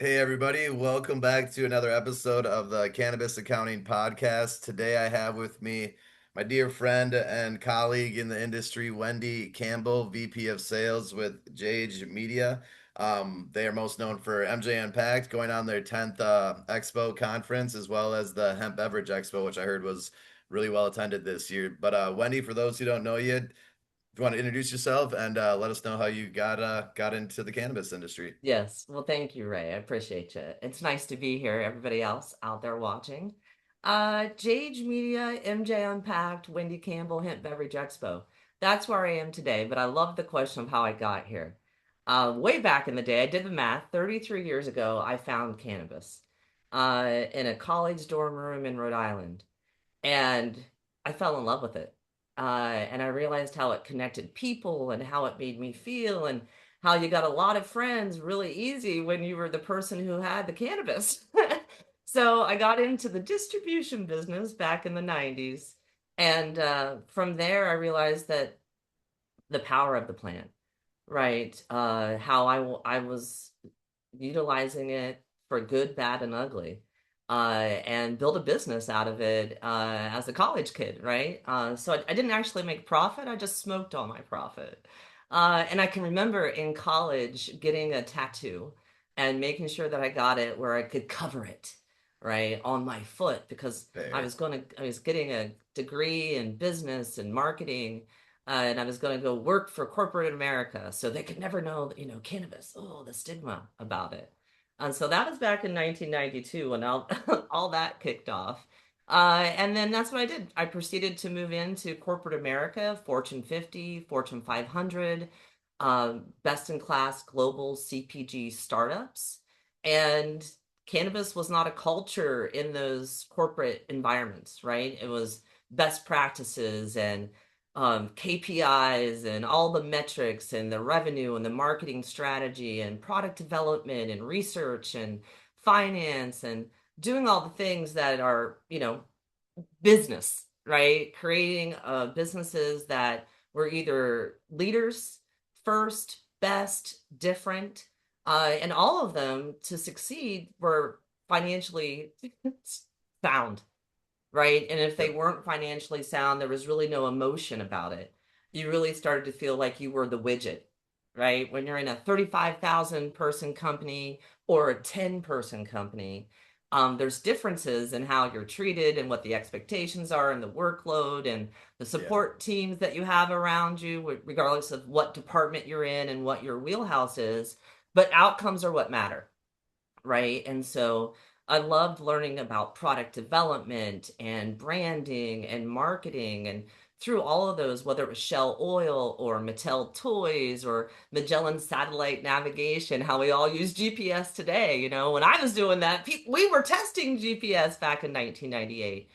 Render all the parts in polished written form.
Hey everybody, welcome back to another episode of the Cannabis Accounting Podcast. Today I have with me my dear friend and colleague in the industry, Wendy Campbell, VP of Sales with Jage Media. They are most known for MJ Unpacked, going on their 10th Expo conference, as well as the Hemp Beverage Expo, which I heard was really well attended this year. But Wendy, for those who don't know you, if you want to introduce yourself and let us know how you got into the cannabis industry. Yes. Well, thank you, Ray. I appreciate you. It's nice to be here, everybody else out there watching. Jage Media, MJ Unpacked, Wendy Campbell, Hemp Beverage Expo. That's where I am today, but I love the question of how I got here. Way back in the day, I did the math. 33 years ago, I found cannabis in a college dorm room in Rhode Island, and I fell in love with it. And I realized how it connected people and how it made me feel, and how you got a lot of friends really easy when you were the person who had the cannabis. So I got into the distribution business back in the 90s. And from there, I realized that the power of the plant, right? How I was utilizing it for good, bad, and ugly, and build a business out of it as a college kid, right? So I didn't actually make profit. I just smoked all my profit. And I can remember in college getting a tattoo and making sure that I got it where I could cover it, right, on my foot because Fair. I was getting a degree in business and marketing, and I was going to go work for corporate America, so they could never know that, cannabis, oh, the stigma about it. And so that was back in 1992 when all, all that kicked off. And then that's what I did. I proceeded to move into corporate America, Fortune 50, Fortune 500, best in class global CPG startups. And cannabis was not a culture in those corporate environments, right? It was best practices and KPIs and all the metrics and the revenue and the marketing strategy and product development and research and finance and doing all the things that are, business, right? Creating businesses that were either leaders, first, best, different, and all of them to succeed were financially sound, right? And if they Yep. weren't financially sound, there was really no emotion about it. You really started to feel like you were the widget, right? When you're in a 35,000 person company or a 10-person company, there's differences in how you're treated and what the expectations are and the workload and the Yeah. support teams that you have around you, regardless of what department you're in and what your wheelhouse is. But outcomes are what matter, right? And so I loved learning about product development and branding and marketing, and through all of those, whether it was Shell Oil or Mattel Toys or Magellan Satellite Navigation, how we all use GPS today. When I was doing that, we were testing GPS back in 1998.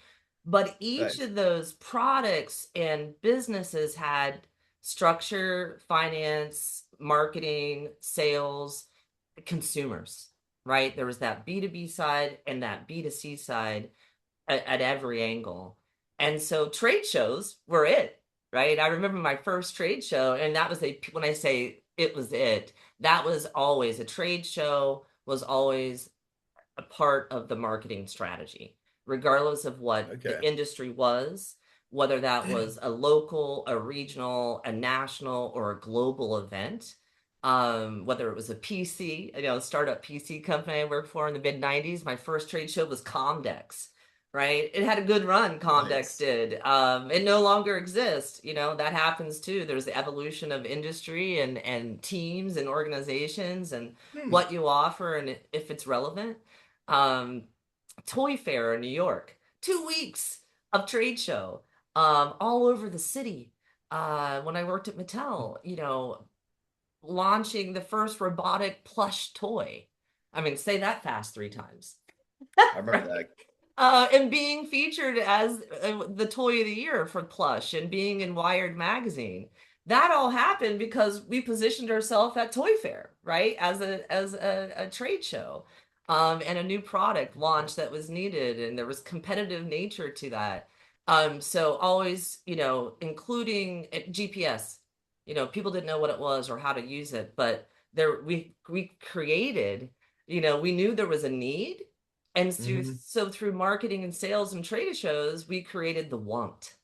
But each Nice. of those products and businesses had structure, finance, marketing, sales, consumers, right? There was that B2B side and that B2C side at every angle. And so trade shows were it, right? I remember my first trade show, and that was when I say it was it, that was always a trade show, was always a part of the marketing strategy, regardless of what the Okay. industry was, whether that was a local, a regional, a national, or a global event. Whether it was a PC, startup PC company I worked for in the mid 90s, my first trade show was Comdex, right? It had a good run, Comdex Nice. did. It no longer exists. That happens too. There's the evolution of industry and teams and organizations and Hmm. what you offer and if it's relevant. um, Toy Fair in New York, 2 weeks of trade show, all over the city. When I worked at Mattel, launching the first robotic plush toy. I mean, say that fast 3 times, I remember right? that. And being featured as the toy of the year for plush and being in Wired magazine. That all happened because we positioned ourselves at Toy Fair, right? As a trade show, and a new product launch that was needed, and there was competitive nature to that. So always, including GPS. People didn't know what it was or how to use it, but there we created We knew there was a need. And Hmm. through marketing and sales and trade shows, we created the want,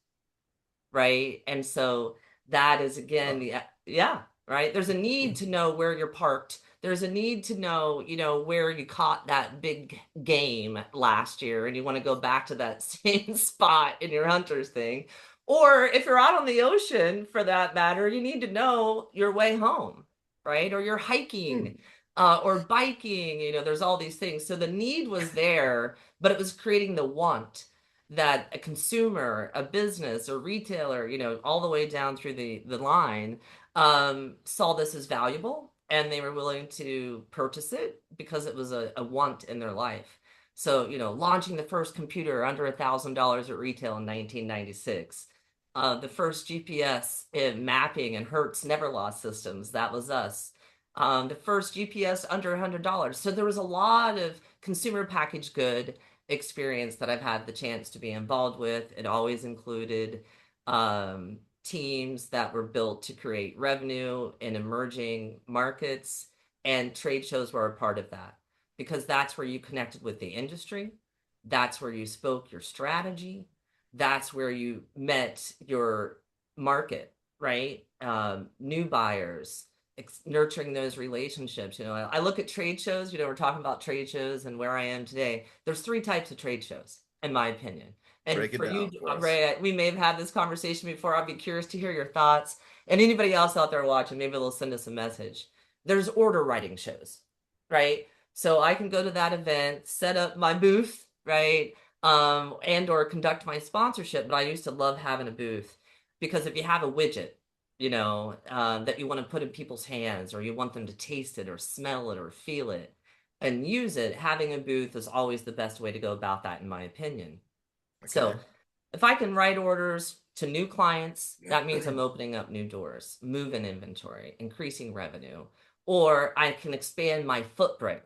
right? And so that is again Oh. the yeah, right? There's a need to know where you're parked. There's a need to know, where you caught that big game last year and you want to go back to that same spot in your hunter's thing. Or if you're out on the ocean for that matter, you need to know your way home, right? Or you're hiking, Hmm. or biking, there's all these things. So the need was there, but it was creating the want that a consumer, a business, a retailer, all the way down through the line, saw this as valuable and they were willing to purchase it because it was a want in their life. So, launching the first computer under $1,000 at retail in 1996, the first GPS in mapping and Hertz never lost systems, that was us. The first GPS under $100. So there was a lot of consumer packaged good experience that I've had the chance to be involved with. It always included teams that were built to create revenue in emerging markets, and trade shows were a part of that because that's where you connected with the industry. That's where you spoke your strategy. That's where you met your market, right? New buyers, nurturing those relationships. I look at trade shows, we're talking about trade shows and where I am today. There's three types of trade shows, in my opinion. And Break it for you, down for us. Ray, we may have had this conversation before. I'd be curious to hear your thoughts. And anybody else out there watching, maybe they'll send us a message. There's order writing shows, right? So I can go to that event, set up my booth, right? And or conduct my sponsorship. But I used to love having a booth because if you have a widget, that you want to put in people's hands, or you want them to taste it or smell it or feel it and use it, having a booth is always the best way to go about that, in my opinion. So Okay. if I can write orders to new clients, that means I'm opening up new doors, moving inventory, increasing revenue, or I can expand my footprint,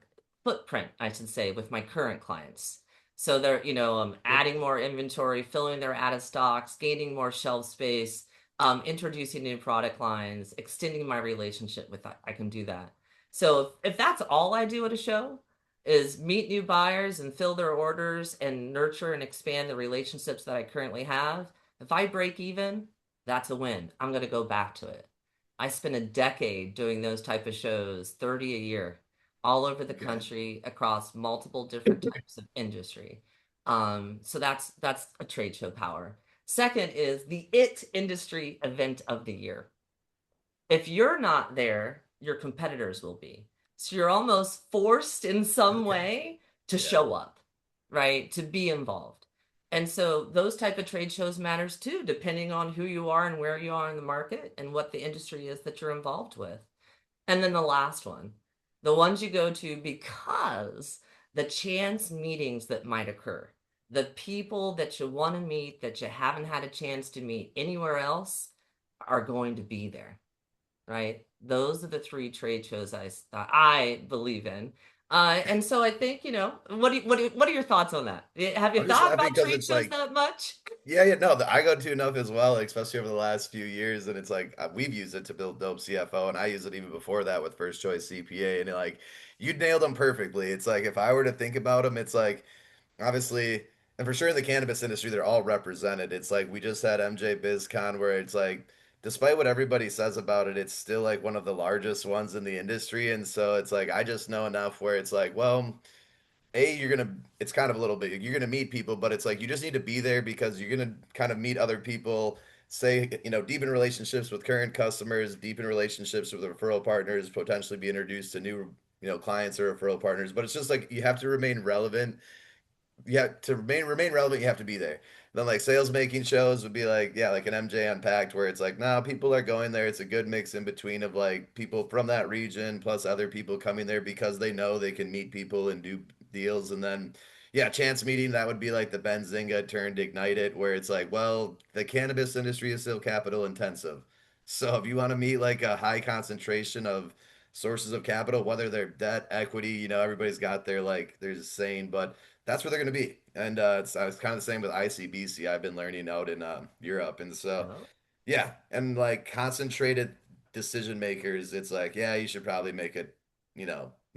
I should say, with my current clients. So they're, I'm adding more inventory, filling their out of stocks, gaining more shelf space, introducing new product lines, extending my relationship with that. I can do that. So if that's all I do at a show, is meet new buyers and fill their orders and nurture and expand the relationships that I currently have. If I break even, that's a win. I'm going to go back to it. I spent a decade doing those type of shows, 30 a year, all over the Okay. country across multiple different types of industry. So that's a trade show power. Second is the IT industry event of the year. If you're not there, your competitors will be. So you're almost forced in some Okay. way to Yeah. show up, right? To be involved. And so those type of trade shows matters too, depending on who you are and where you are in the market and what the industry is that you're involved with. And then the last one, the ones you go to because the chance meetings that might occur, the people that you want to meet that you haven't had a chance to meet anywhere else are going to be there, right? Those are the three trade shows I believe in. And so I think, what are your thoughts on that? Have you I'm just thought laughing about because trade it's shows like, that much? yeah, yeah, no, I go to enough as well, like, especially over the last few years, and it's like we've used it to build dope CFO, and I use it even before that with First Choice CPA, and like you nailed them perfectly. It's like if I were to think about them, it's like obviously, and for sure in the cannabis industry, they're all represented. It's like we just had MJ BizCon where it's like, despite what everybody says about it, it's still like one of the largest ones in the industry, and so it's like I just know enough where it's like, well. You're gonna, it's kind of a little bit, you're gonna meet people, but it's like you just need to be there because you're gonna kind of meet other people, say, deepen relationships with current customers, deepen relationships with referral partners, potentially be introduced to new, clients or referral partners. But it's just like you have to remain relevant. Yeah, to remain relevant, you have to be there. Then like sales making shows would be like, yeah, like an MJ Unpacked where it's like, no, people are going there. It's a good mix in between of like people from that region plus other people coming there because they know they can meet people and do deals. And then yeah, chance meeting, that would be like the Benzinga turned Ignite It, where it's like, well, the cannabis industry is still capital intensive. So if you want to meet like a high concentration of sources of capital, whether they're debt, equity, everybody's got their like there's a saying, but that's where they're going to be. And it's kind of the same with ICBC. I've been learning out in Europe. And so, No. yeah. And like concentrated decision makers, it's like, yeah, you should probably make it,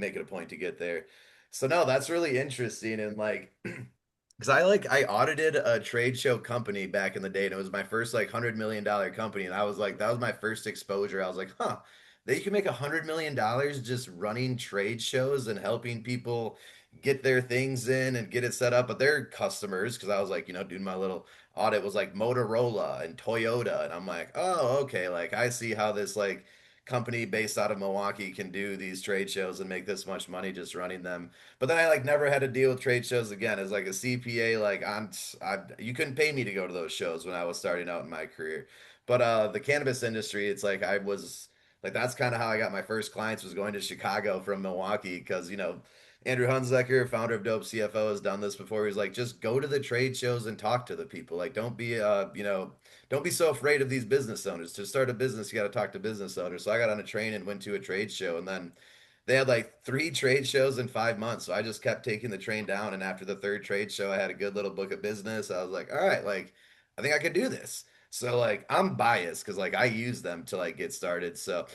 make it a point to get there. So no, that's really interesting. And like, because I audited a trade show company back in the day, and it was my first like $100 million company, and I was like, that was my first exposure. I was like, huh, they can make $100 million just running trade shows and helping people get their things in and get it set up. But their customers, because I was like, doing my little audit was like Motorola and Toyota, and I'm like, oh, okay, like I see how this like company based out of Milwaukee can do these trade shows and make this much money just running them. But then I like never had to deal with trade shows again. As like a CPA, like you couldn't pay me to go to those shows when I was starting out in my career. But the cannabis industry, it's like I was like that's kind of how I got my first clients was going to Chicago from Milwaukee because Andrew Hunzecker, founder of Dope CFO, has done this before. He's like, just go to the trade shows and talk to the people. Like, don't be so afraid of these business owners. To start a business, you got to talk to business owners. So I got on a train and went to a trade show, and then they had like three trade shows in 5 months. So I just kept taking the train down. And after the third trade show, I had a good little book of business. I was like, all right, like, I think I could do this. So like I'm biased because like I use them to like get started. So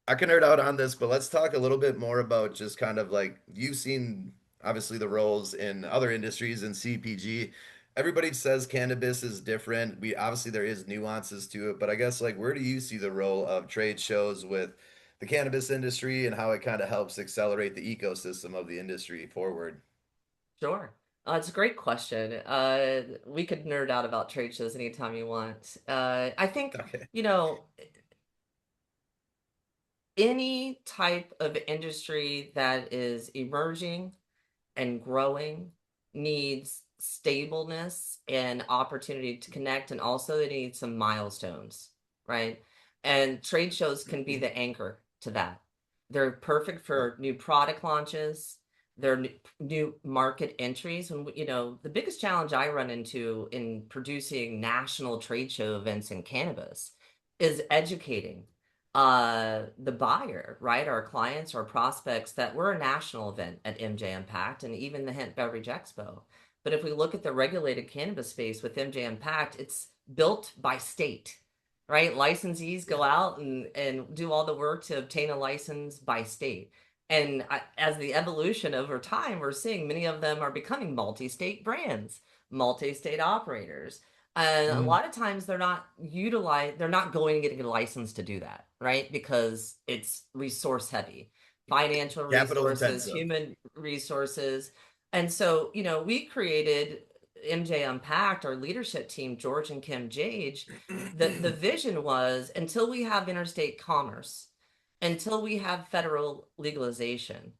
I can nerd out on this, but let's talk a little bit more about just kind of like you've seen obviously the roles in other industries in CPG. Everybody says cannabis is different. We obviously there is nuances to it, but I guess like where do you see the role of trade shows with the cannabis industry and how it kind of helps accelerate the ecosystem of the industry forward? Sure. It's a great question. We could nerd out about trade shows anytime you want. I think, Okay. you know, any type of industry that is emerging and growing needs stableness and opportunity to connect, and also they need some milestones, right? And trade shows can be the anchor to that. They're perfect Yep. for new product launches. They're new market entries. When the biggest challenge I run into in producing national trade show events in cannabis is educating the buyer, right? Our clients, our prospects, that we're a national event at MJ Impact and even the Hemp Beverage Expo. But if we look at the regulated cannabis space with MJ Impact, it's built by state, right? Licensees go Yeah. out and do all the work to obtain a license by state. And as the evolution over time, we're seeing many of them are becoming multi-state brands, multi-state operators. And a Mhm. lot of times they're not going to get a license to do that, right? Because it's resource heavy, financial Capital resources, intensive. human resources. And so, we created MJ Unpacked, our leadership team, George and Kim Jage. The vision was until we have interstate commerce, until we have federal legalization,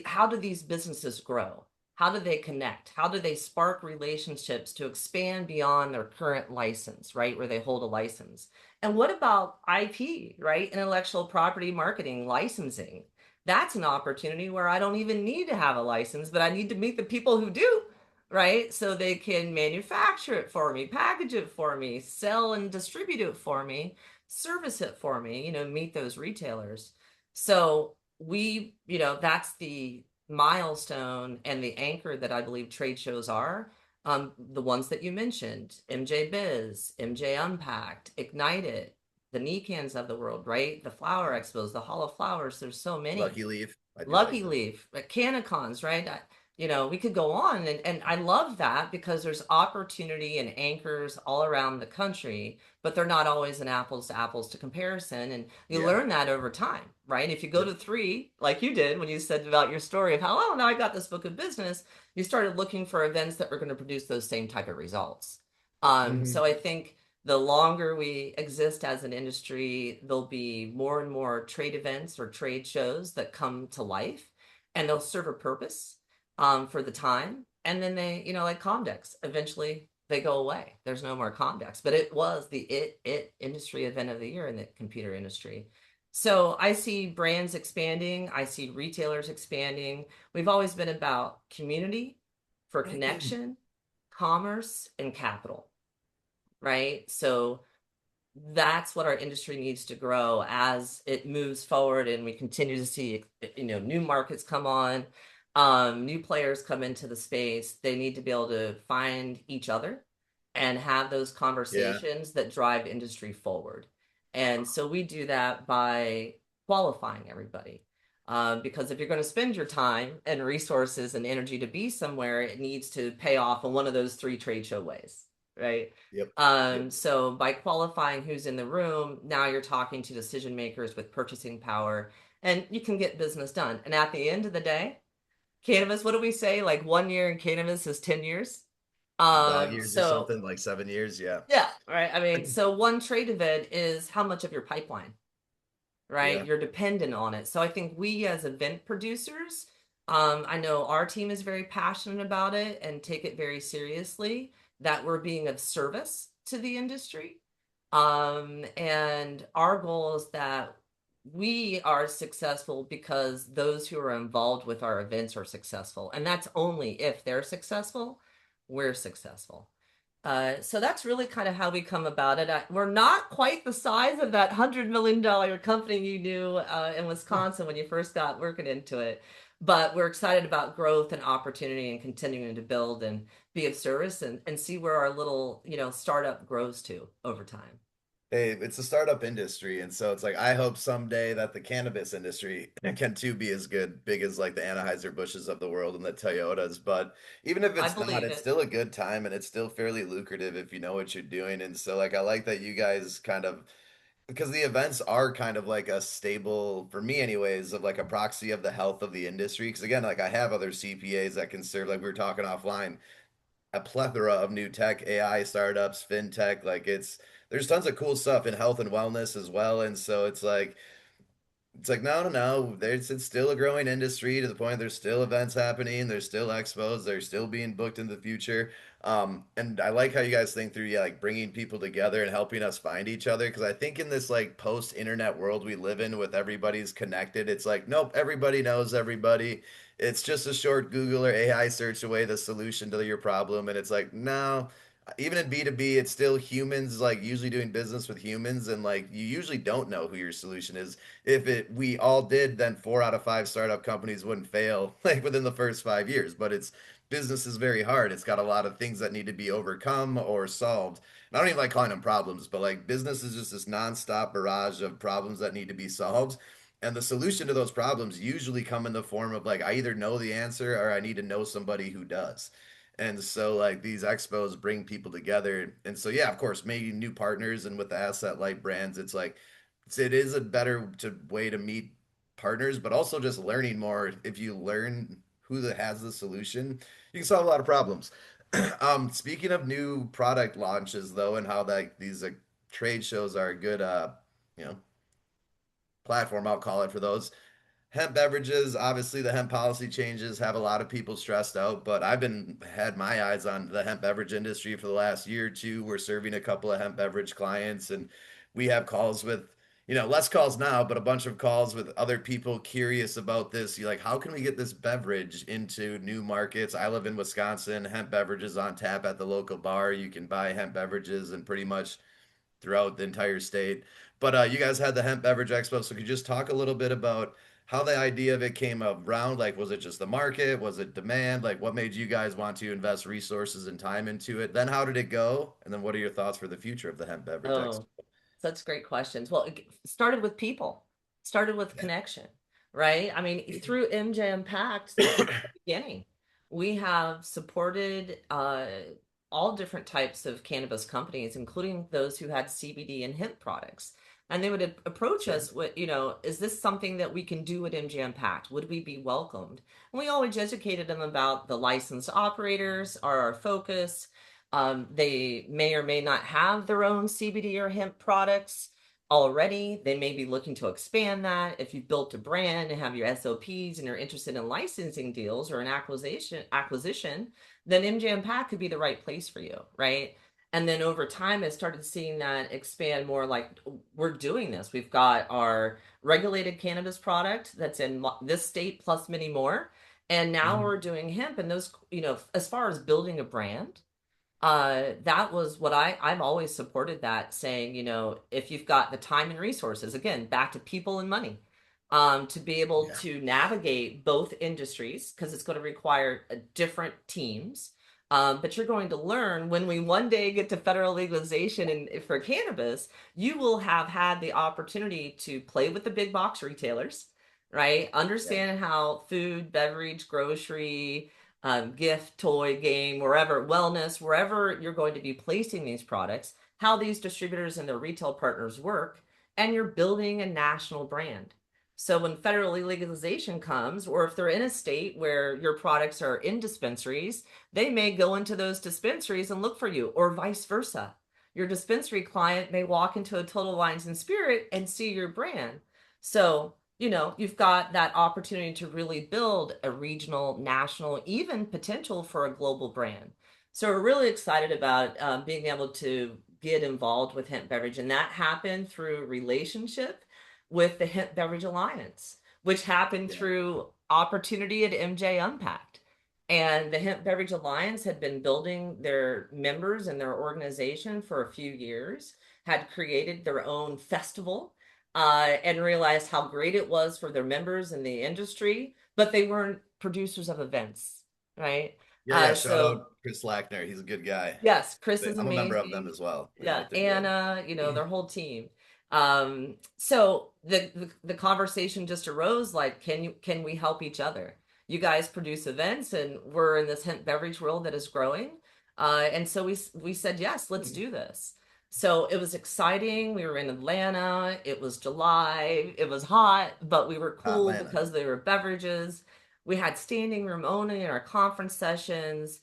how do these businesses grow? How do they connect? How do they spark relationships to expand beyond their current license, right? Where they hold a license. And what about IP, right? Intellectual property marketing, licensing. That's an opportunity where I don't even need to have a license, but I need to meet the people who do, right? So they can manufacture it for me, package it for me, sell and distribute it for me, service it for me, meet those retailers. So that's the milestone and the anchor that I believe trade shows are. The ones that you mentioned, MJ Biz, MJ Unpacked, Ignited, the NECANs of the world, right? The flower expos, the Hall of Flowers, there's so many. Lucky Leaf. I do like Lucky them. Leaf, Canicons, right? We could go on, and I love that because there's opportunity and anchors all around the country, but they're not always an apples to apples to comparison. And you Yeah. learn that over time, right? If you go to Yep. three, like you did when you said about your story of how, oh, now I got this book of business, you started looking for events that were going to produce those same type of results. So Hmm. I think the longer we exist as an industry, there'll be more and more trade events or trade shows that come to life, and they'll serve a purpose for the time. And then they, like Comdex, eventually they go away. There's no more Comdex, but it was the it industry event of the year in the computer industry. So I see brands expanding. I see retailers expanding. We've always been about community for connection, commerce, and capital, right? So that's what our industry needs to grow as it moves forward and we continue to see new markets come on, new players come into the space. They need to be able to find each other and have those Yeah. conversations that drive industry forward. And so we do that by qualifying everybody. Because if you're going to spend your time and resources and energy to be somewhere, it needs to pay off in one of those three trade show ways, right? Yep. Yep. So by qualifying who's in the room, now you're talking to decision makers with purchasing power, and you can get business done. And at the end of the day, cannabis, what do we say? Like 1 year in cannabis is 10 years. Dog years or So something, like 7 years. Yeah. yeah, right. I mean, so one trade event is how much of your pipeline, right? Yeah. You're dependent on it. So I think we as event producers, I know our team is very passionate about it and take it very seriously that we're being of service to the industry. And our goal is that we are successful because those who are involved with our events are successful. And that's only if they're successful, we're successful. So that's really kind of how we come about it. We're not quite the size of that $100 million company you knew in Wisconsin when you first got working into it, but we're excited about growth and opportunity and continuing to build and be of service and see where our little, startup grows to over time. Hey, it's a startup industry, and so it's like I hope someday that the cannabis industry can too be as good, big as like the Anheuser-Busch's of the world and the Toyotas. But even if I it's not, believe it's it. still a good time and it's still fairly lucrative if you know what you're doing. And so like I like that you guys kind of because the events are kind of like a stable for me anyways of like a proxy of the health of the industry. Because again, like I have other CPAs that can serve, like we were talking offline, a plethora of new tech, AI startups, fintech. Like there's tons of cool stuff in health and wellness as well. And so it's like no, no, no. It's still a growing industry to the point there's still events happening, there's still expos, they're still being booked in the future. And I like how you guys think through, yeah, like bringing people together and helping us find each other. Because I think in this like post-internet world we live in, with everybody's connected, it's like nope, everybody knows everybody. It's just a short Google or AI search away the solution to your problem, and it's like no. Even in B2B, it's still humans like usually doing business with humans, and like you usually don't know who your solution is. If it we all did, then 4 out of 5 startup companies wouldn't fail like within the first 5 years. But it's business is very hard. It's got a lot of things that need to be overcome or solved. And I don't even like calling them problems, but like business is just this nonstop barrage of problems that need to be solved. And the solution to those problems usually come in the form of like I either know the answer or I need to know somebody who does. And so like these expos bring people together. And so yeah, of course, making new partners, and with the asset light brands, it's like it is a better way to meet partners, but also just learning more. If you learn who has the solution, you can solve a lot of problems. Speaking of new product launches though, and how that these trade shows are a good you know platform, I'll call it, for those. Hemp beverages, obviously the hemp policy changes have a lot of people stressed out, but I've been had my eyes on the hemp beverage industry for the last year or two. We're serving a couple of hemp beverage clients, and we have calls with, less calls now, but a bunch of calls with other people curious about this. You're like, how can we get this beverage into new markets? I live in Wisconsin. Hemp beverages on tap at the local bar. You can buy hemp beverages and pretty much throughout the entire state. But you guys had the Hemp Beverage Expo, so could you just talk a little bit about how the idea of it came around? Like, was it just the market? Was it demand? Like, what made you guys want to invest resources and time into it? Then how did it go? And then what are your thoughts for the future of the Hemp Beverage Expo? Oh, such great questions. Well, it started with people, started with connection, right? I mean, through MJ Impact since the beginning, we have supported all different types of cannabis companies, including those who had CBD and hemp products. And they would approach Sure. us with, is this something that we can do at MJ Impact? Would we be welcomed? And we always educated them about the licensed operators are our focus. They may or may not have their own CBD or hemp products already. They may be looking to expand that. If you've built a brand and have your SOPs and you're interested in licensing deals or an acquisition, then MJ Impact could be the right place for you, right? And then over time, I started seeing that expand more like we're doing this. We've got our regulated cannabis product that's in this state plus many more. And now Mhm. we're doing hemp. And those, as far as building a brand, that was what I've always supported, that saying, if you've got the time and resources, again back to people and money, to be able Yeah. to navigate both industries, because it's going to require different teams, but you're going to learn when we one day get to federal legalization and for cannabis, you will have had the opportunity to play with the big box retailers, right? Yeah. Understanding how food, beverage, grocery, gift, toy, game, wherever, wellness, wherever you're going to be placing these products, how these distributors and their retail partners work, and you're building a national brand. So when federal legalization comes, or if they're in a state where your products are in dispensaries, they may go into those dispensaries and look for you, or vice versa. Your dispensary client may walk into a Total Wines and Spirit and see your brand. So, you've got that opportunity to really build a regional, national, even potential for a global brand. So we're really excited about being able to get involved with hemp beverage, and that happened through relationship with the Hemp Beverage Alliance, which happened Yeah. through opportunity at MJ Unpacked. And the Hemp Beverage Alliance had been building their members and their organization for a few years, had created their own festival, and realized how great it was for their members in the industry, but they weren't producers of events, right? Yeah, yeah. Shout So out Chris Lackner. He's a good guy. yes, Chris is I'm a member of them amazing. as well. I Yeah, think they're good. Anna, their whole team. So the conversation just arose like, can we help each other? You guys produce events, and we're in this hemp beverage world that is growing. And so we said yes, let's do this. So it was exciting. We were in Atlanta. It was July. It was hot, but we were cool Atlanta. because they were beverages. We had standing room only in our conference sessions.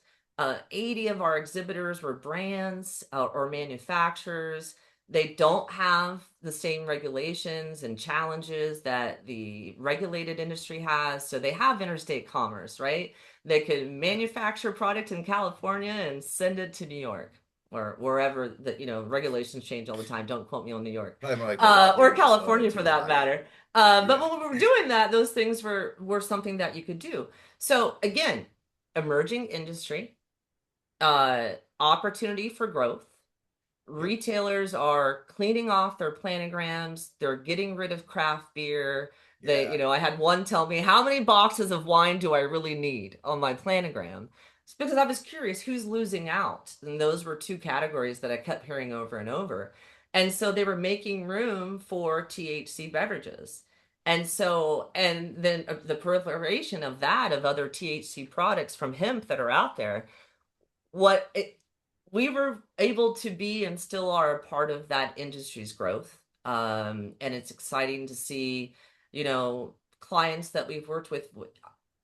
80 of our exhibitors were brands or manufacturers. They don't have the same regulations and challenges that the regulated industry has. So they have interstate commerce, right? They can Yeah. manufacture product in California and send it to New York or wherever the regulations change all the time. Don't quote me on New York, Probably more like Milwaukee or or California for to that Hawaii. matter. But Yeah. when we were doing that, those things were something that you could do. So again, emerging industry, opportunity for growth. Yep. Retailers are cleaning off their planograms. They're getting rid of craft beer. Yeah. I had one tell me, how many boxes of wine do I really need on my planogram? It's because I was curious who's losing out. And those were two categories that I kept hearing over and over. And so they were making room for THC beverages. And then the proliferation of that, of other THC products from hemp that are out there, what it, we were able to be and still are a part of that industry's growth. And it's exciting to see, clients that we've worked with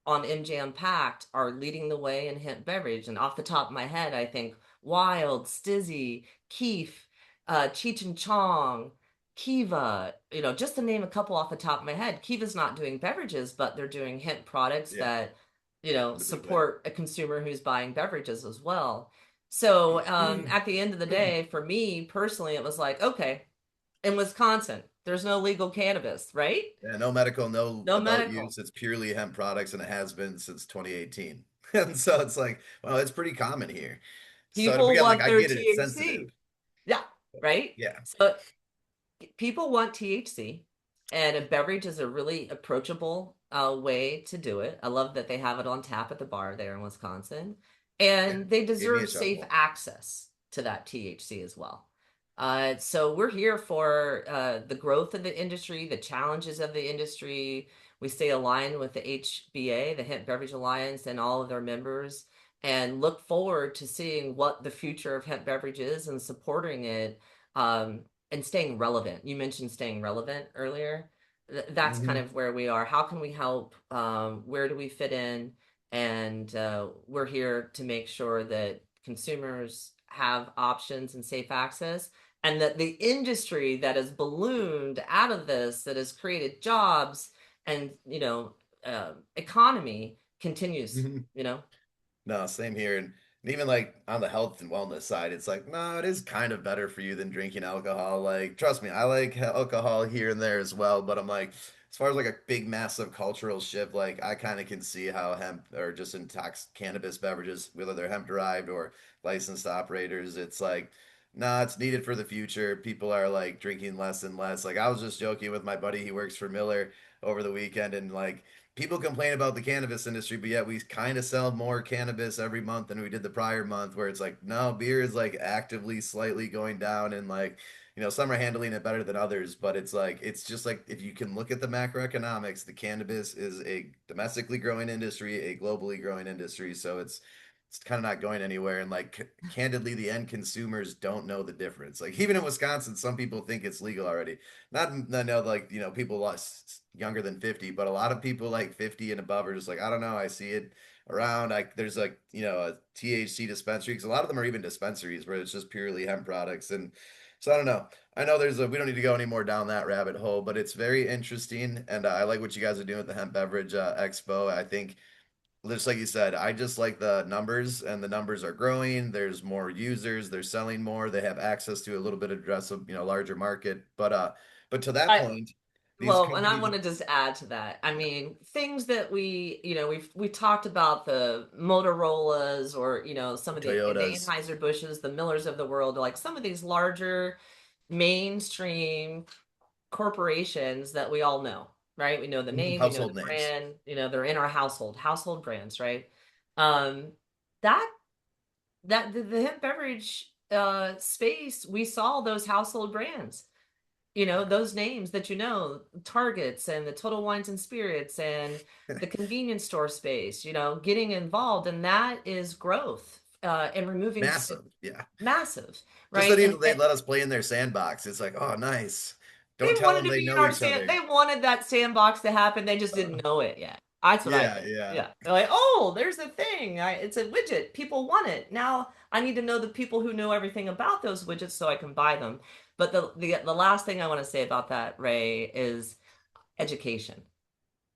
on MJ Unpacked are leading the way in hemp beverage. And off the top of my head, I think Wild, Stizzy, Keef, Cheech and Chong, Kiva, just to name a couple off the top of my head. Kiva's not doing beverages, but they're doing hemp products Yeah. that, The big thing. support a consumer who's buying beverages as well. So at the end of the day, for me personally, it was like, okay, in Wisconsin, there's no legal cannabis, right? Yeah, no medical, no No adult medical. use. It's purely hemp products, and it has been since 2018. And so it's like, well, it's pretty common here. So People again, like want I their get it, it's sensitive. THC. Yeah, right? Yeah. So people want THC, and a beverage is a really approachable way to do it. I love that they have it on tap at the bar there in Wisconsin, Yeah. and they Gave me a deserve safe chuckle. access to that THC as well. So we're here for the growth of the industry, the challenges of the industry. We stay aligned with the HBA, the Hemp Beverage Alliance, and all of their members, and look forward to seeing what the future of hemp beverage is and supporting it. And staying relevant. You mentioned staying relevant earlier. That's kind Hmm. of where we are. How can we help? Where do we fit in? And we're here to make sure that consumers have options and safe access, and that the industry that has ballooned out of this, that has created jobs and economy continues. Hmm. You know, No, same here. And even like on the health and wellness side, it's like, no, it is kind of better for you than drinking alcohol. Like, trust me, I like alcohol here and there as well, but I'm like, as far as like a big, massive cultural shift, like I kind of can see how hemp or just intox cannabis beverages, whether they're hemp derived or licensed operators, it's like, nah, it's needed for the future. People are like drinking less and less. Like I was just joking with my buddy, he works for Miller over the weekend, and like people complain about the cannabis industry, but yet we kind of sell more cannabis every month than we did the prior month, where it's like, no, beer is like actively slightly going down. And like, some are handling it better than others, but it's just like if you can look at the macroeconomics, the cannabis is a domestically growing industry, a globally growing industry, so it's kind of not going anywhere. And like candidly, the end consumers don't know the difference. Like even in Wisconsin, some people think it's legal already. Not I know like people less younger than 50, but a lot of people like 50 and above are just like I don't know. I see it around. Like there's like a THC dispensary because a lot of them are even dispensaries where it's just purely hemp products. And so I don't know. I know we don't need to go any more down that rabbit hole, but it's very interesting. And I like what you guys are doing with the hemp beverage expo. I think just like you said, I just like the numbers, and the numbers are growing. There's more users, they're selling more, they have access to a little bit of addressable, larger market. But to that I point, these Well, and I companies, want to just add to that. I yeah, mean, things that we talked about the Motorola's or some of the Toyotas, Anheuser-Busch's, the Millers of the world, like some of these larger mainstream corporations that we all know, right? We know the name, we know the household names. brand, they're in our household brands, right? Um, that the hemp beverage space, we saw those household brands, those names that Targets and the Total Wines and Spirits and the convenience store space, getting involved, and that is growth and removing Massive, yeah. massive, Just that right? even they let us play in their sandbox. It's like, oh, nice. They Don't tell wanted them to they be in know our each sand. other. They wanted that sandbox to happen. They just Uh, didn't know it yet. That's what I yeah, think. yeah. Yeah. They're like, oh, there's a thing. It's a widget. People want it. Now I need to know the people who know everything about those widgets so I can buy them. But the last thing I want to say about that, Ray, is education,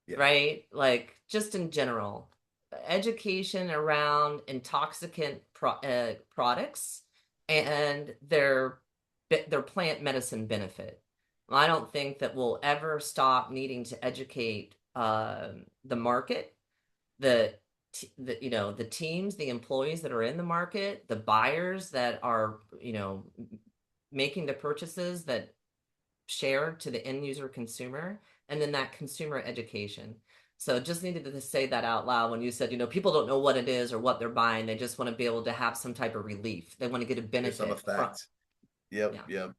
Yeah. right? Like just in general, education around intoxicant products and their plant medicine benefit. I don't think that we'll ever stop needing to educate the market, the teams, the employees that are in the market, the buyers that are making the purchases that share to the end user consumer, and then that consumer education. So just needed to say that out loud when you said, people don't know what it is or what they're buying. They just want to be able to have some type of relief. They want to get a There's some benefit from. effect. Yep, Yeah. yep.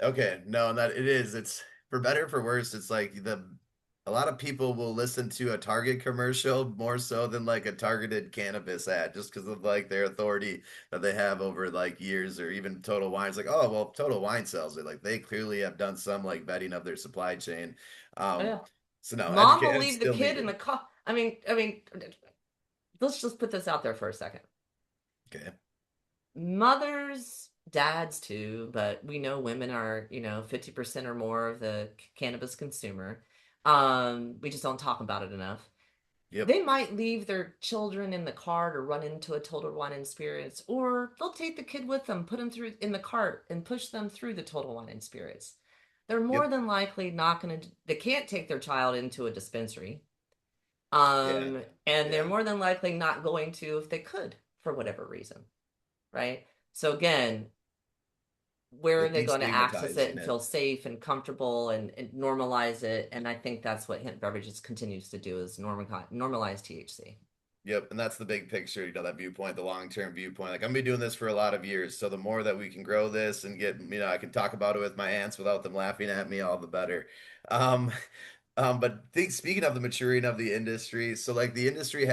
Okay, no, and that it is. It's for better or for worse. It's like a lot of people will listen to a Target commercial more so than like a targeted cannabis ad, just because of like their authority that they have over like years, or even Total Wine. It's like, oh well, Total Wine sells it. Like they clearly have done some like vetting of their supply chain. Oh, Um, yeah. so no, Mom will educate. It's leave the still kid in needed. the car. I mean, let's just put this out there for a second. Okay. Mothers, dads too, but we know women are, 50% or more of the cannabis consumer. We just don't talk about it enough. Yep. They might leave their children in the car to run into a Total Wine and Spirits, or they'll take the kid with them, put them through in the cart, and push them through the Total Wine and Spirits. They're more Yep. than likely not going to, they can't take their child into a dispensary. Yeah. And they're Yeah. more than likely not going to if they could for whatever reson, right? So again, where The are they going to access it destigmatizing and it. feel safe and comfortable and normalize it? And I think that's what hemp beverages continues to do is normalize THC. Yep, and that's the big picture, that viewpoint, the long-term viewpoint. Like I'm gonna be doing this for a lot of years, so the more that we can grow this and get, I can talk about it with my aunts without them laughing at me, all the better. Um, but speaking of the maturing of the industry, so like the industry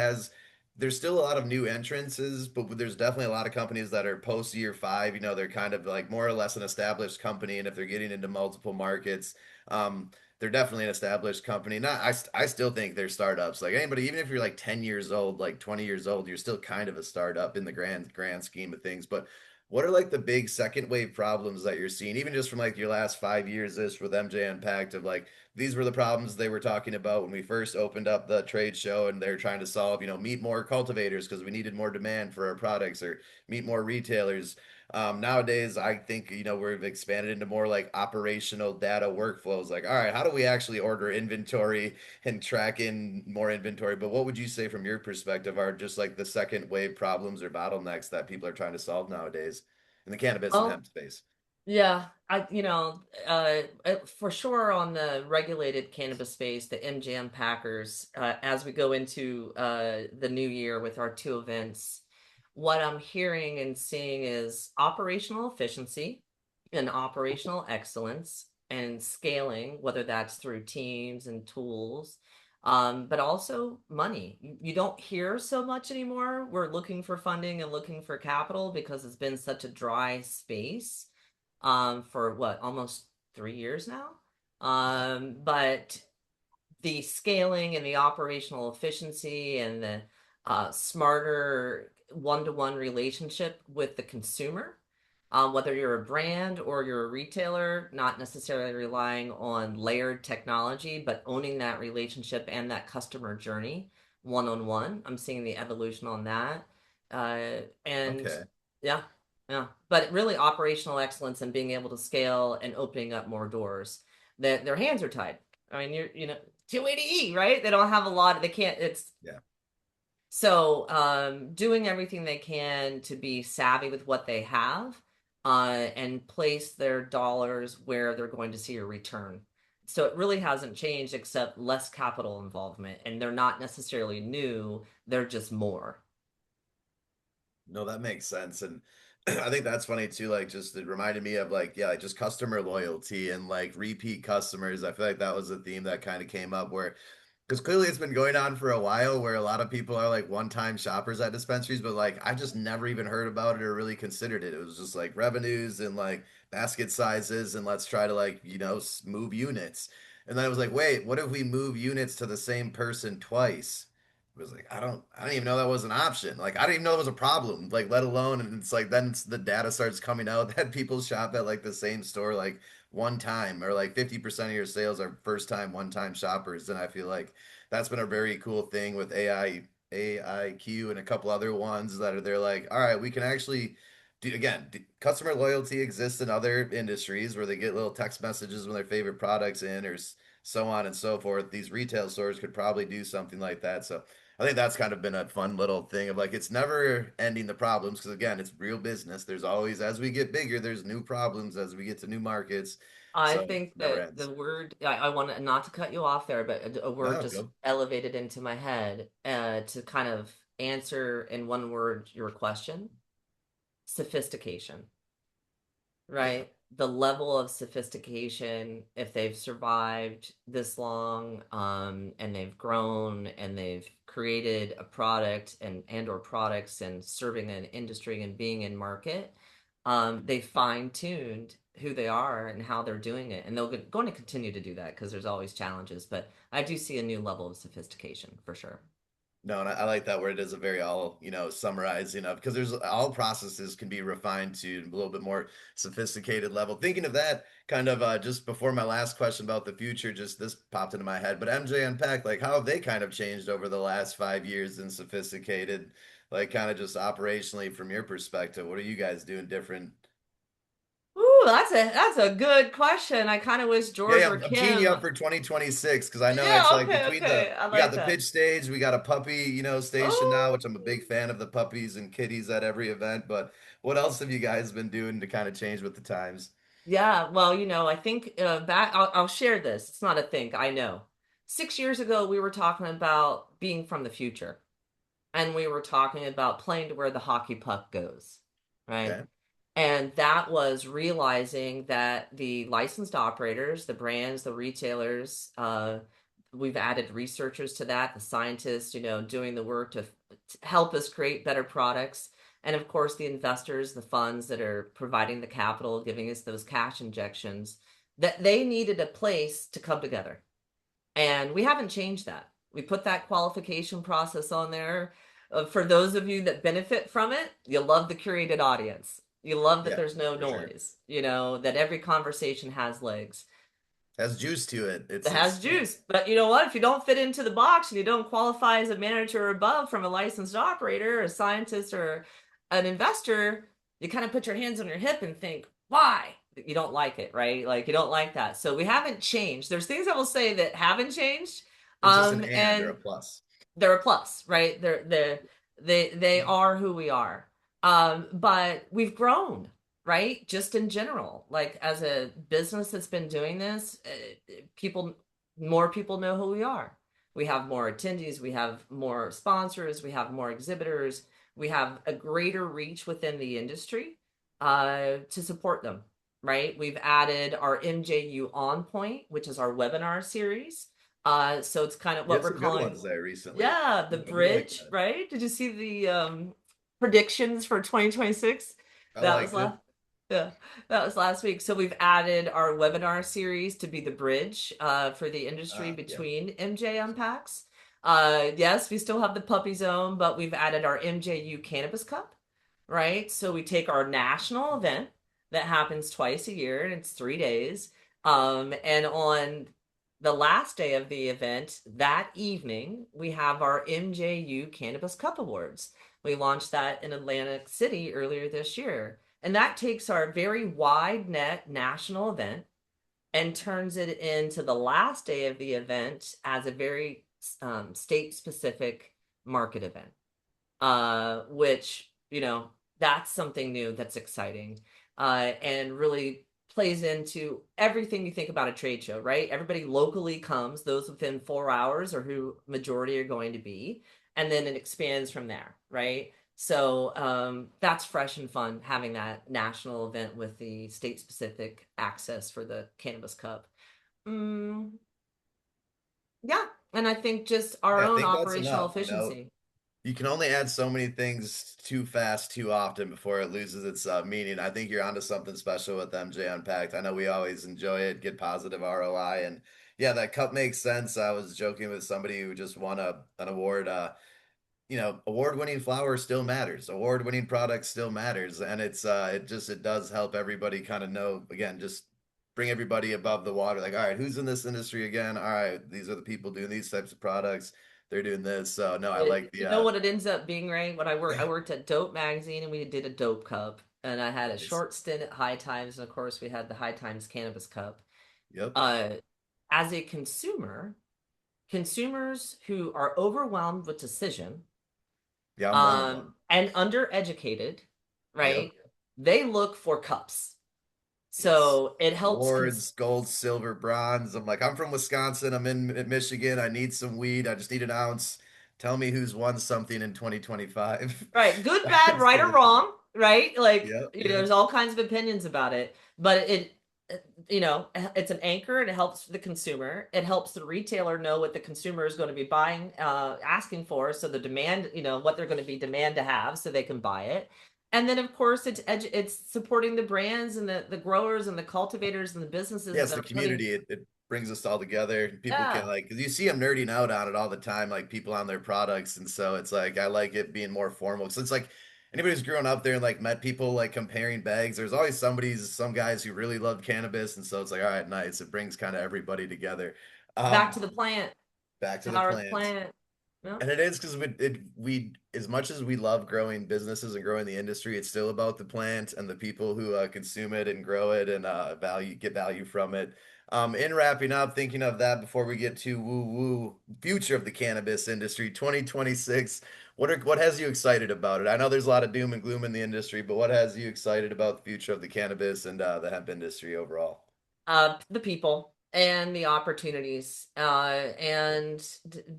there's still a lot of new entrances, but there's definitely a lot of companies that are post year five. They're kind of like more or less an established company, and if they're getting into multiple markets, they're definitely an established company. Not, I still think they're startups. Like anybody, even if you're like 10 years old, like 20 years old, you're still kind of a startup in the grand scheme of things. But what are like the big second wave problems that you're seeing, even just from like your last 5 years ish with MJ Unpacked, of like these were the problems they were talking about when we first opened up the trade show, and they're trying to solve, meet more cultivators because we needed more demand for our products, or meet more retailers. Nowadays, I think, we've expanded into more like operational data workflows. Like, all right, how do we actually order inventory and track in more inventory? But what would you say from your perspective are just like the second wave problems or bottlenecks that people are trying to solve nowadays in the cannabis and Well, hemp space? yeah, for sure on the regulated cannabis space, the MGM Packers, as we go into the new year with our two events, what I'm hearing and seeing is operational efficiency. in operational excellence and scaling, whether that's through teams and tools, but also money. You don't hear so much anymore. We're looking for funding and looking for capital because it's been such a dry space for what, almost 3 years now. Yeah. But the scaling and the operational efficiency and the smarter one-to-one relationship with the consumer, whether you're a brand or you're a retailer, not necessarily relying on layered technology, but owning that relationship and that customer journey one-on-one. I'm seeing the evolution on that. And Okay. yeah, yeah. But really operational excellence and being able to scale and opening up more doors. Their hands are tied. I mean, you're 280E, right? They don't have a lot. They can't. It's Yeah. so doing everything they can to be savvy with what they have, and place their dollars where they're going to see a return. So it really hasn't changed except less capital involvement, and they're not necessarily new. They're just more. No, that makes sense. And I think that's funny too. Like, just it reminded me of like, yeah, like just customer loyalty and like repeat customers. I feel like that was a theme that kind of came up where, because clearly it's been going on for a while where a lot of people are like one-time shoppers at dispensaries, but like I just never even heard about it or really considered it. It was just like revenues and like basket sizes and let's try to like, move units. And then I was like, wait, what if we move units to the same person twice? It was like, I don't even know that was an option. Like, I didn't even know it was a problem, like, let alone, and it's like, the data starts coming out that people shop at like the same store, like one time, or like 50% of your sales are first time, one time shoppers. And I feel like that's been a very cool thing with AIQ and a couple other ones that are, they're like, all right, we can actually do, again, customer loyalty exists in other industries where they get little text messages when their favorite products in, or so on and so forth. These retail stores could probably do something like that. So I think that's kind of been a fun little thing of like it's never ending the problems because again, it's real business. There's always as we get bigger, there's new problems as we get to new markets. I So it think never that the ends. word, I want to not to cut you off there, but a word No, just go. elevated into my head to kind of answer in one word your question: sophistication. Yeah. Right? The level of sophistication, if they've survived this long, and they've grown and they've created a product and or products and serving an industry and being in market, they fine-tuned who they are and how they're doing it. And they're going to continue to do that because there's always challenges. But I do see a new level of sophistication for sure. No, and I like that word as a very all, summarizing of because there's all processes can be refined to a little bit more sophisticated level. Thinking of that kind of just before my last question about the future, just this popped into my head. But MJ Unpack, like how have they kind of changed over the last 5 years and sophisticated, like kind of just operationally from your perspective? What are you guys doing different? Ooh, that's a good question. I kind of wish Yeah, George yeah, or I'm teeing you Kim. up for 2026 because I know it's Yeah, like okay, between okay. I we got like the that. pitch stage, we got a puppy, station now, which I'm a big Oh, fan of the puppies and kitties at every event. But what else have you guys been doing to kind of change with the times? yeah. Well, I think I'll share this. It's not a think. I know. 6 years ago, we were talking about being from the future, and we were talking about playing to where the hockey puck goes, right? Okay. And that was realizing that the licensed operators, the brands, the retailers, we've added researchers to that, the scientists, doing the work to help us create better products. And of course, the investors, the funds that are providing the capital, giving us those cash injections, that they needed a place to come together. And we haven't changed that. We put that qualification process on there. For those of you that benefit from it, you love the curated audience. You love that Yeah, there's no for sure. noise, that every conversation has legs. Has juice to it. It has It's juice. But you know what? If you don't fit into the box and you don't qualify as a manager or above from a licensed operator, a scientist, or an investor, you kind of put your hands on your hip and think, why? You don't like it, right? Like you don't like that. So we haven't changed. There's things I will say that haven't changed. it's just an and or And a plus. they're a plus, right? They Mhm. are who we are. But we've grown, right? Just in general, like as a business that's been doing this, more people know who we are. We have more attendees, we have more sponsors, we have more exhibitors, we have a greater reach within the industry to support them. right? We've added our MJU On Point, which is our webinar series. So it's kind of You what had we're some good calling, ones there recently. yeah, the I do like bridge, that. right? Did you see the predictions for 2026? I That was liked it. last, yeah, that was last week. So we've added our webinar series to be the bridge for the industry Yeah. between MJ Unpacks. Yes, we still have the puppy zone, but we've added our MJU Cannabis Cup, right? So we take our national event that happens twice a year and it's 3 days. And on the last day of the event, that evening, we have our MJU Cannabis Cup Awards. We launched that in Atlantic City earlier this year. And that takes our very wide net national event and turns it into the last day of the event as a very state specific market event, which, that's something new that's exciting, and really plays into everything you think about a trade show, right? Everybody locally comes, those within 4 hours or who majority are going to be, and then it expands from there, right? So that's fresh and fun having that national event with the state specific access for the Cannabis Cup. Mm, yeah. And I think just our Yeah, I own think that's operational enough. You know, efficiency. you can only add so many things too fast, too often before it loses its meaning. I think you're onto something special with MJ Unpacked. I know we always enjoy it, get positive ROI, and yeah, that cup makes sense. I was joking with somebody who just won an award. Award-winning flower still matters. Award-winning product still matters, and it does help everybody kind of know again, just bring everybody above the water. Like, all right, who's in this industry again? All right, these are the people doing these types of products. They're doing this. So no, I like You the know what it ends up being, Ray? When I worked at Dope Magazine and we did a Dope Cup, and I had a it's short stint at High Times, and of course we had the High Times Cannabis Cup. yep. Uh, as a consumer, consumers who are overwhelmed with decision, Yeah, I'm one of them. and undereducated, Yep. right? They look for cups. Yes. So it helps Awards, gold, silver, bronze. I'm like, I'm from Wisconsin. I'm in Michigan. I need some weed. I just need an ounce. Tell me who's won something in 2025. right, good, bad, That's right, the or issue. wrong, right? Like, Yep, there's yep. all kinds of opinions about it, but it's an anchor. It helps the consumer. It helps the retailer know what the consumer is going to be buying, asking for. So the demand, what they're going to be demand to have, so they can buy it. And then, of course, it's supporting the brands and the growers and the cultivators and the businesses Yes, that the are putting, community, it brings us all together. People can yeah, like, because you see them nerding out on it all the time, like people on their products. And so it's like, I like it being more formal. So it's like anybody who's grown up there and like met people like comparing bags, there's always some guys who really love cannabis. And so it's like, all right, nice. It brings kind of everybody together. back Um, to the plant, Back to the power of the plant. plant. Yeah. And it is because we as much as we love growing businesses and growing the industry, it's still about the plant and the people who consume it and grow it and get value from it. In wrapping up, thinking of that before we get to woo woo future of the cannabis industry, 2026. What has you excited about it? I know there's a lot of doom and gloom in the industry, but what has you excited about the future of the cannabis and the hemp industry overall? The people and the opportunities, and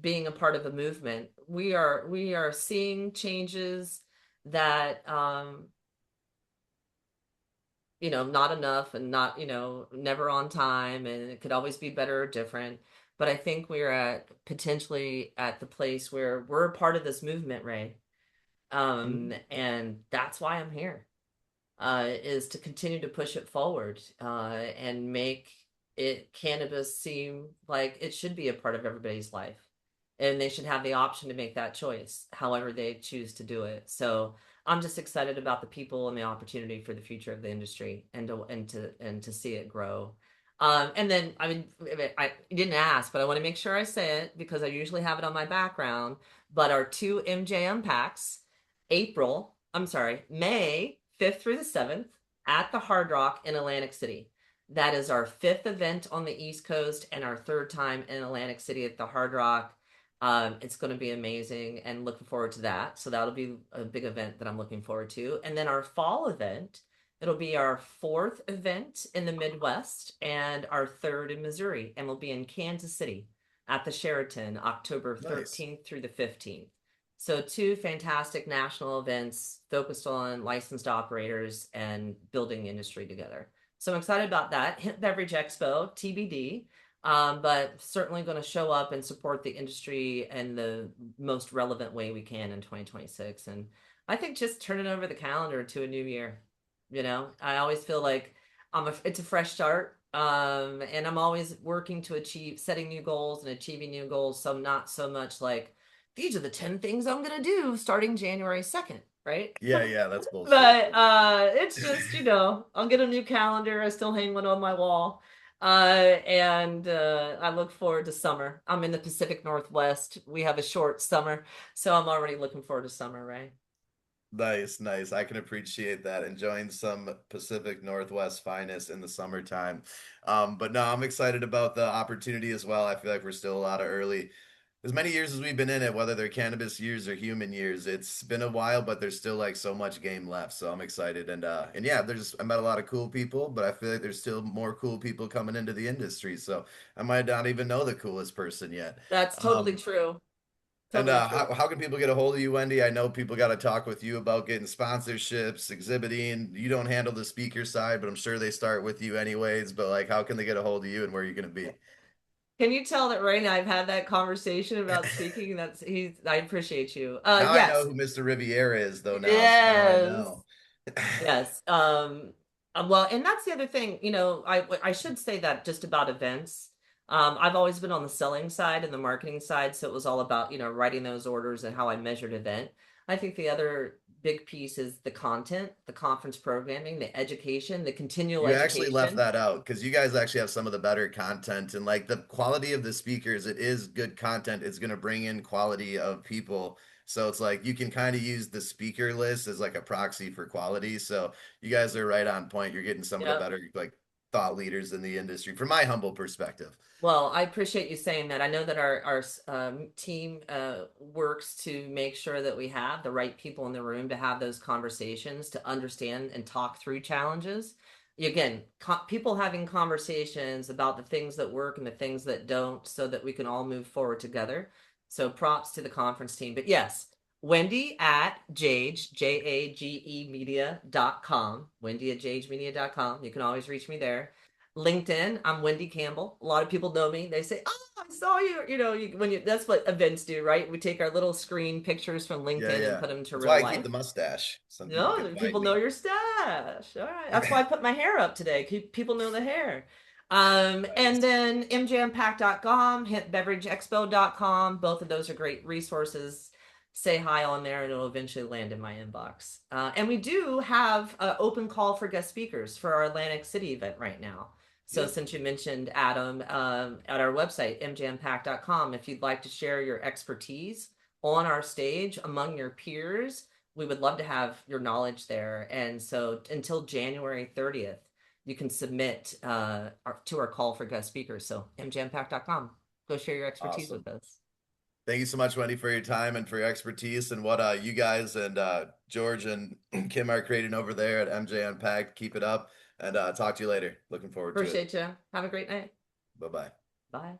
being a part of a movement. We are seeing changes that, not enough and not, never on time, and it could always be better or different. But I think we're potentially at the place where we're a part of this movement, Ray. Mhm. And that's why I'm here, is to continue to push it forward, and make it cannabis seem like it should be a part of everybody's life. And they should have the option to make that choice, however they choose to do it. So I'm just excited about the people and the opportunity for the future of the industry, and to see it grow. And then, I mean, you didn't ask, but I want to make sure I say it because I usually have it on my background. But our two MJ Unpacks, May 5th through the 7th at the Hard Rock in Atlantic City. That is our fifth event on the East Coast and our third time in Atlantic City at the Hard Rock. It's going to be amazing and looking forward to that. So that'll be a big event that I'm looking forward to. And then our fall event, it'll be our fourth event in the Midwest and our third in Missouri. And we'll be in Kansas City at the Sheraton, October Nice. 13th through the 15th. So two fantastic national events focused on licensed operators and building the industry together. So I'm excited about that. Hemp Beverage Expo, TBD. But certainly going to show up and support the industry in the most relevant way we can in 2026. And I think just turning over the calendar to a new year. I always feel like it's a fresh start. And I'm always working to achieve setting new goals and achieving new goals. So I'm not so much like these are the 10 things I'm gonna do starting January 2nd, right? Yeah, yeah, that's bullshit. But it's just, I'll get a new calendar. I still hang one on my wall. And I look forward to summer. I'm in the Pacific Northwest. We have a short summer, so I'm already looking forward to summer, right? Nice, nice. I can appreciate that. Enjoying some Pacific Northwest finest in the summertime. But no, I'm excited about the opportunity as well. I feel like we're still a lot of early. As many years as we've been in it, whether they're cannabis years or human years, it's been a while, but there's still like so much game left. So I'm excited. And yeah, I met a lot of cool people, but I feel like there's still more cool people coming into the industry. So I might not even know the coolest person yet. That's totally Um, true. and Totally true. how can people get a hold of you, Wendy? I know people got to talk with you about getting sponsorships, exhibiting. You don't handle the speaker side, but I'm sure they start with you anyways. But like, how can they get a hold of you and where are you going to be? Can you tell that right now I've had that conversation about speaking? I appreciate you. Now I know Yes. who Mr. Riviera is, though, now. So now I Yes. know. Yes. Well, and that's the other thing, I should say that just about events. I've always been on the selling side and the marketing side, so it was all about, writing those orders and how I measured event. I think the other big piece is the content, the conference programming, the education, the continual You actually left education. that out because you guys actually have some of the better content and like the quality of the speakers. It is good content. It's going to bring in quality of people. So it's like you can kind of use the speaker list as like a proxy for quality. So you guys are right on point. You're getting some of the Yep. better like thought leaders in the industry from my humble perspective. Well, I appreciate you saying that. I know that our team works to make sure that we have the right people in the room to have those conversations, to understand and talk through challenges. Again, people having conversations about the things that work and the things that don't, so that we can all move forward together. So props to the conference team. But yes, Wendy at Jage, Jage Media.com. Wendy at JageMedia.com. You can always reach me there. LinkedIn, I'm Wendy Campbell. A lot of people know me. They say, "Oh, I saw you." That's what events do, right? We take our little screen pictures from Yeah, LinkedIn and yeah. put them to That's why real I keep life. the mustache. Some people can No, find people know me. your stash. All right. That's why I put my hair up today. People know the hair. And Nice. then mjunpack.com, hempbeverageexpo.com. Both of those are great resources. Say hi on there and it'll eventually land in my inbox. And we do have an open call for guest speakers for our Atlantic City event right now. So Yep. since you mentioned Adam, at our website, mjunpack.com, if you'd like to share your expertise on our stage among your peers, we would love to have your knowledge there. And so until January 30th, you can submit to our call for guest speakers. So mjmpact.com. Go share your expertise Awesome. with us. Thank you so much, Wendy, for your time and for your expertise and what you guys and George and Kim are creating over there at MJ Unpacked. Keep it up and talk to you later. Looking forward to it. Appreciate you. Have a great night. Bye bye. Bye.